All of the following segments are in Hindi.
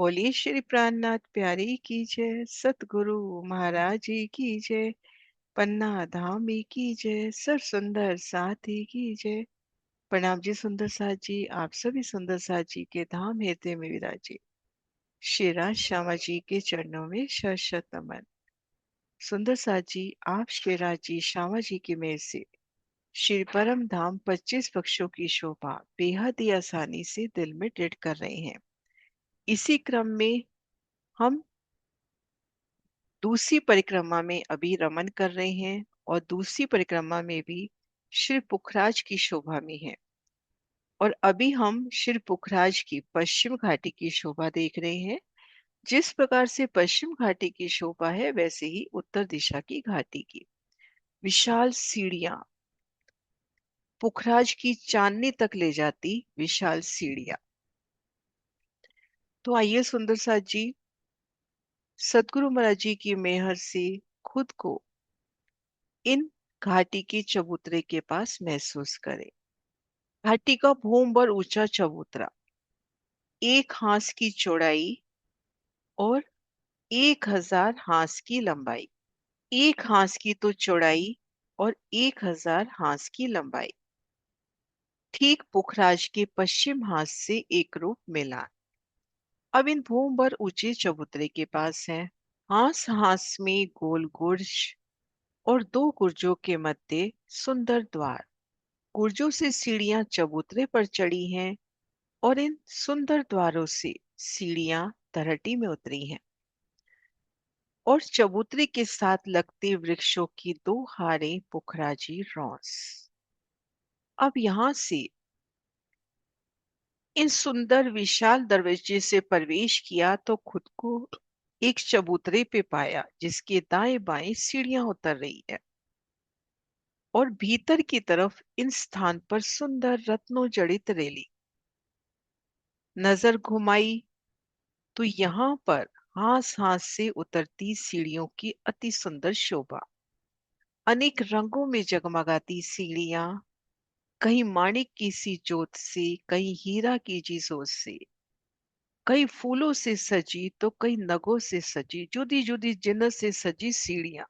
बोलिए श्री प्राणनाथ प्यारी की जय, सतगुरु महाराज जी की जय, पन्ना धामी की जय, सर सुंदर साथी की जय। प्रणाम जी सुंदर साथ जी, आप सभी सुंदर साथ जी के धाम हृदय में विराजे। श्री राज श्यामा जी के चरणों में शत शत नमन। सुंदर साथ जी, आप श्री राज जी श्यामा जी की मेहर से श्री परम धाम 25 पक्षों की शोभा बेहद ही आसानी से दिल में दृढ़ कर रहे हैं। इसी क्रम में हम दूसरी परिक्रमा में अभी रमन कर रहे हैं और दूसरी परिक्रमा में भी श्री पुखराज की शोभा में है। और अभी हम श्री पुखराज की पश्चिम घाटी की शोभा देख रहे हैं। जिस प्रकार से पश्चिम घाटी की शोभा है, वैसे ही उत्तर दिशा की घाटी की विशाल सीढ़ियां, पुखराज की चांदनी तक ले जाती विशाल सीढ़ियां। तो आइए सुंदर साथ जी, सतगुरु महाराज जी की मेहर से खुद को इन घाटी के चबूतरे के पास महसूस करें। घाटी का भूमभर ऊंचा चबूतरा, एक हाथ की चौड़ाई और 1000 हाथ की लंबाई। एक हाथ की तो चौड़ाई और 1000 हाथ की लंबाई, ठीक पुखराज के पश्चिम हाथ से एक रूप मिला। अब इन भूमभर ऊंचे चबूतरे के पास है। हाथ हाथ में गोल गुर्ज और दो गुर्जों के मध्य सुंदर द्वार। गुर्जों से सीढ़ियां चबूतरे पर चढ़ी हैं और इन सुंदर द्वारों से सीढ़ियां तरहटी में उतरी हैं और चबूतरे के साथ लगते वृक्षों की दो हारें पुखराजी रॉस। अब यहां से इन सुंदर विशाल दरवाजे से प्रवेश किया तो खुद को एक चबूतरे पे पाया, जिसके दाएं बाएं सीढ़ियां उतर रही है और भीतर की तरफ इन स्थान पर सुंदर रत्नों जड़ित रेली। नजर घुमाई तो यहाँ पर हास हास से उतरती सीढ़ियों की अति सुंदर शोभा। अनेक रंगों में जगमगाती सीढ़ियां, कहीं माणिक की सी जोत से, कहीं हीरा की जी सोच से, कई फूलों से सजी तो कई नगों से सजी, जुदी जुदी जिन्नत से सजी सीढ़ियां।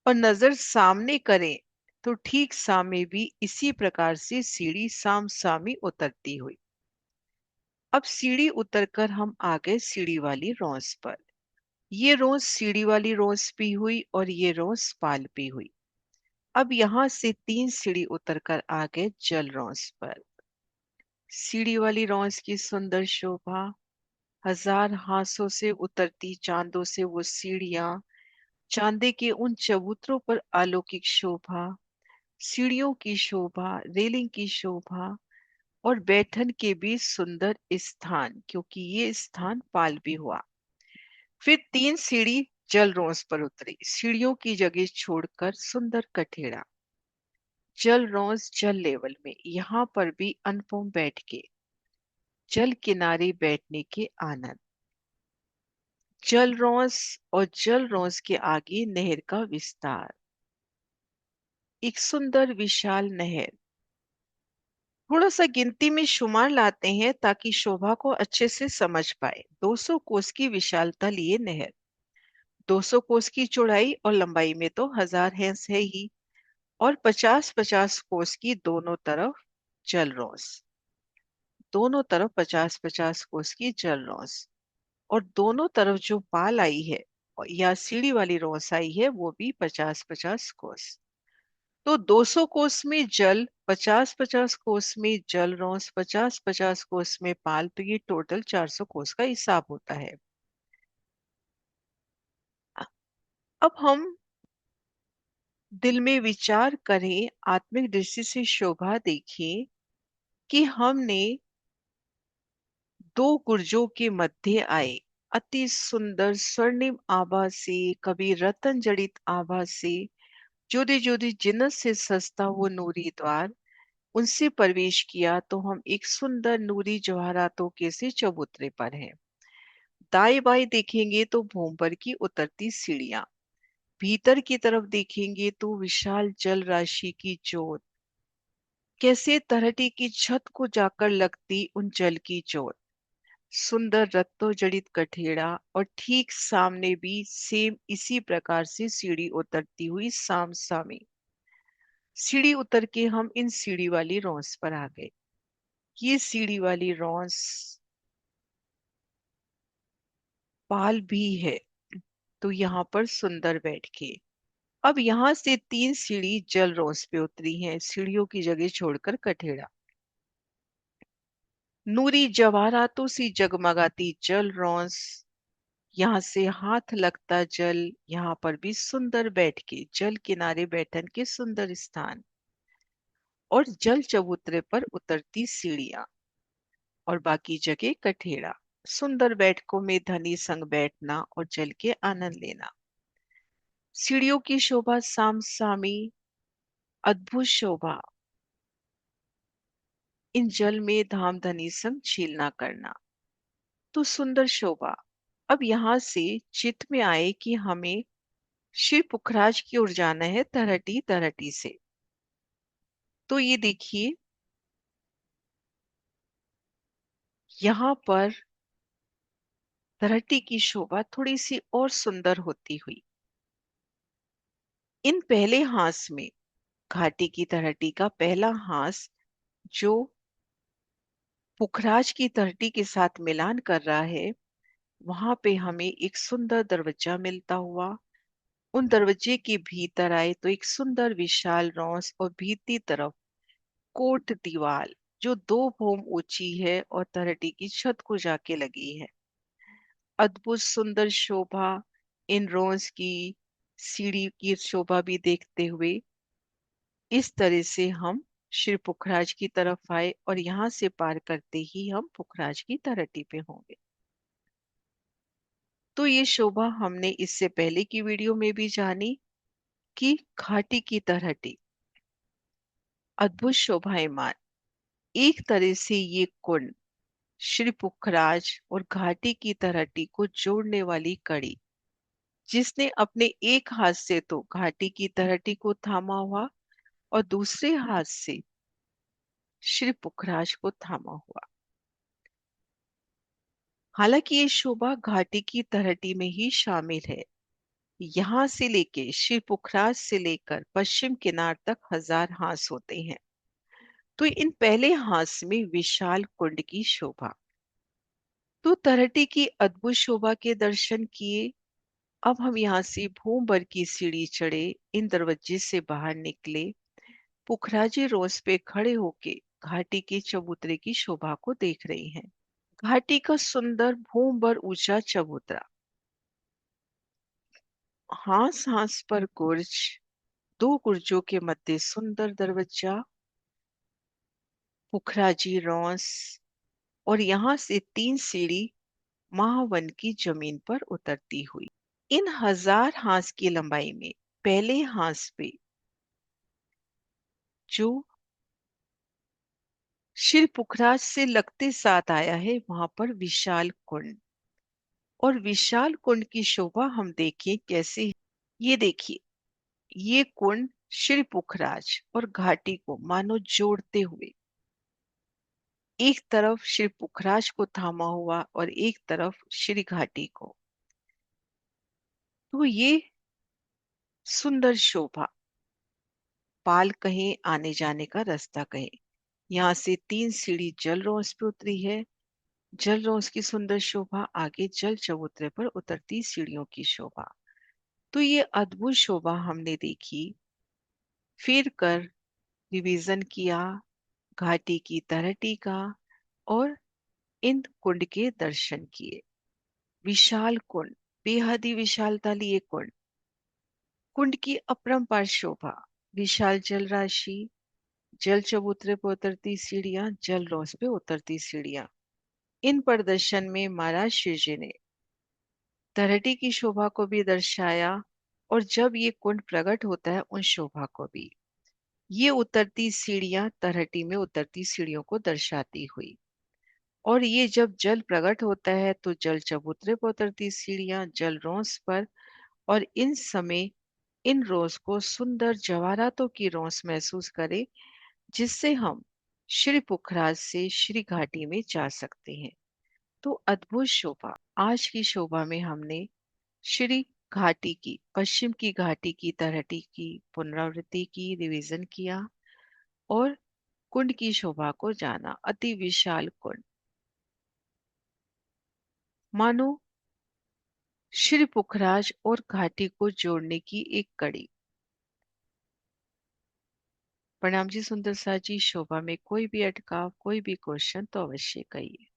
और नजर सामने करें तो ठीक सामने भी इसी प्रकार से सीढ़ी साम सामी उतरती हुई। अब सीढ़ी उतरकर हम आ गए सीढ़ी वाली रौस पर। ये रोज सीढ़ी वाली रोज भी हुई और ये रोज पाल भी हुई। अब यहां से 3 सीढ़ी उतरकर आ गए जल रोज पर। सीढ़ी वाली रोज की सुंदर शोभा, 1000 हाथों से उतरती चांदों से वो सीढ़ियां, चांदे के उन चबूतरों पर अलौकिक शोभा, सीढ़ियों की शोभा, रेलिंग की शोभा और बैठन के भी सुंदर स्थान, क्योंकि ये स्थान पाल भी हुआ। फिर 3 सीढ़ी जल रोज पर उतरी, सीढ़ियों की जगह छोड़कर सुंदर कठेड़ा। जल रोज जल लेवल में, यहाँ पर भी अनुपम बैठ के जल किनारे बैठने के आनंद। जल रोज और जल रोज के आगे नहर का विस्तार, एक सुंदर विशाल नहर। थोड़ा सा गिनती में शुमार लाते हैं ताकि शोभा को अच्छे से समझ पाए। 200 कोस की विशालता लिए नहर, 200 कोस की चौड़ाई और लंबाई में तो 1000 है ही, और 50-50 कोस की दोनों तरफ जल रोस, दोनों तरफ 50-50 कोस की जल रोस। और दोनों तरफ जो पाल आई है या सीढ़ी वाली रोस आई है, वो भी 50-50 कोस। तो 200 कोस में जल, 50-50 कोस में जल रोस, 50-50 कोस में पाल, तो ये टोटल 400 कोस का हिसाब होता है। अब हम दिल में विचार करें, आत्मिक दृष्टि से शोभा देखें कि हमने दो गुर्जों के मध्य आए, अति सुंदर स्वर्णिम आभा से, कभी रतन जड़ित आभा से, ज्योति ज्योति जिन्नत से सस्ता वो नूरी द्वार, उनसे प्रवेश किया तो हम एक सुंदर नूरी जवाहरातों के से चबूतरे पर हैं। दाएं बाएं देखेंगे तो भूमभर की उतरती सीढ़ियां, भीतर की तरफ देखेंगे तो विशाल जल राशि की जोत, कैसे तरहटी की छत को जाकर लगती उन जल की जोत। सुंदर रत्तों जड़ित कठेड़ा और ठीक सामने भी सेम इसी प्रकार से सीढ़ी उतरती हुई साम सामी। सीढ़ी उतर के हम इन सीढ़ी वाली रॉस पर आ गए। ये सीढ़ी वाली रॉस पाल भी है। तो यहाँ पर सुंदर बैठ के अब यहाँ से 3 सीढ़ी जल रॉस पे उतरी हैं, सीढ़ियों की जगह छोड़कर कठेड़ा। नूरी जवाहरातों सी जगमगाती जल रॉस, यहाँ से हाथ लगता जल। यहाँ पर भी सुंदर बैठ के जल किनारे बैठन के सुंदर स्थान और जल चबूतरे पर उतरती सीढ़ियां और बाकी जगह कठेड़ा। सुंदर बैठकों में धनी संग बैठना और जल के आनंद लेना। सीढ़ियों की शोभा साम सामी, अद्भुत शोभा। इन जल में धाम धनी संग छीलना करना। तो सुंदर शोभा। अब यहाँ से चित्त में आए कि हमें श्री पुखराज की ओर जाना है तरहटी तरहटी से। तो ये देखिए यहाँ पर तरहटी की शोभा थोड़ी सी और सुंदर होती हुई। इन पहले हांस में घाटी की तरहटी का पहला हांस जो पुखराज की तरहटी के साथ मिलान कर रहा है, वहां पे हमें एक सुंदर दरवाजा मिलता हुआ। उन दरवाजे के भीतर आए तो एक सुंदर विशाल रौस और भीतरी तरफ कोट दीवार जो 2 भोम ऊंची है और तरहटी की छत को जाके लगी है। अद्भुत सुंदर शोभा। इन रोज की सीढ़ी की शोभा भी देखते हुए इस तरह से हम श्री पुखराज की तरफ आए और यहाँ से पार करते ही हम पुखराज की तरहटी पे होंगे। तो ये शोभा हमने इससे पहले की वीडियो में भी जानी कि घाटी की तरहटी अद्भुत शोभायमान। एक तरह से ये कुंड श्री पुखराज और घाटी की तरहटी को जोड़ने वाली कड़ी, जिसने अपने एक हाथ से तो घाटी की तरहटी को थामा हुआ और दूसरे हाथ से श्री पुखराज को थामा हुआ। हालांकि ये शोभा घाटी की तरहटी में ही शामिल है। यहाँ से लेके श्री पुखराज से लेकर पश्चिम किनार तक 1000 हांस होते हैं। तो इन पहले हांस में विशाल कुंड की शोभा। तो तरहटी की अद्भुत शोभा के दर्शन किए। अब हम यहाँ से भूम भर की सीढ़ी चढ़े, इन दरवाजे से बाहर निकले, पुखराजी रोस पे खड़े होके घाटी के चबूतरे की शोभा को देख रहे हैं। घाटी का सुंदर भूम भर ऊंचा चबूतरा, हांस हांस पर गुर्ज, 2 गुर्जों के मध्य सुंदर दरवाजा, पुखराजी रोस और यहाँ से 3 सीढ़ी महावन की जमीन पर उतरती हुई। इन 1000 हांस की लंबाई में पहले हांस पे जो श्री पुखराज से लगते साथ आया है, वहां पर विशाल कुंड और विशाल कुंड की शोभा हम देखिए कैसे है। ये देखिए, ये कुंड श्री पुखराज और घाटी को मानो जोड़ते हुए एक तरफ श्री पुखराज को थामा हुआ और एक तरफ श्री घाटी को। तो ये सुंदर शोभा, पाल कहें आने जाने का रास्ता कहें, यहाँ से 3 सीढ़ी जल रॉस पे उतरी है। जल रॉस की सुंदर शोभा, आगे जल चबूतरे पर उतरती सीढ़ियों की शोभा। तो ये अद्भुत शोभा हमने देखी, फिर कर रिवीजन किया घाटी की तरहटी का और इन कुंड के दर्शन किए। विशाल कुंड, बेहद ही विशालता लिए कुंड, कुंड की अपरंपार शोभा, विशाल जल राशि, जल चबूतरे पर उतरती सीढ़ियां, जल रॉस पे उतरती सीढ़ियां। इन प्रदर्शन में महाराज शिव जी ने तरहटी की शोभा को भी दर्शाया और जब ये कुंड प्रकट होता है उन शोभा को भी। ये उतरती सीढ़ियां तरहटी में उतरती सीढ़ियों को दर्शाती हुई और ये जब जल प्रकट होता है तो जल चबूतरे पर उतरती सीढ़ियां जल रोंस पर। और इन समय इन रोज को सुंदर जवाहरातों की रोंस महसूस करें, जिससे हम श्री पुखराज से श्री घाटी में जा सकते हैं। तो अद्भुत शोभा। आज की शोभा में हमने श्री घाटी की पश्चिम की घाटी की तलहटी की पुनरावृत्ति की, रिवीजन किया और कुंड की शोभा को जाना। अति विशाल कुंड मानो श्री पुखराज और घाटी को जोड़ने की एक कड़ी। प्रणाम जी सुंदर सा जी, शोभा में कोई भी अटकाव, कोई भी क्वेश्चन तो अवश्य कहिए।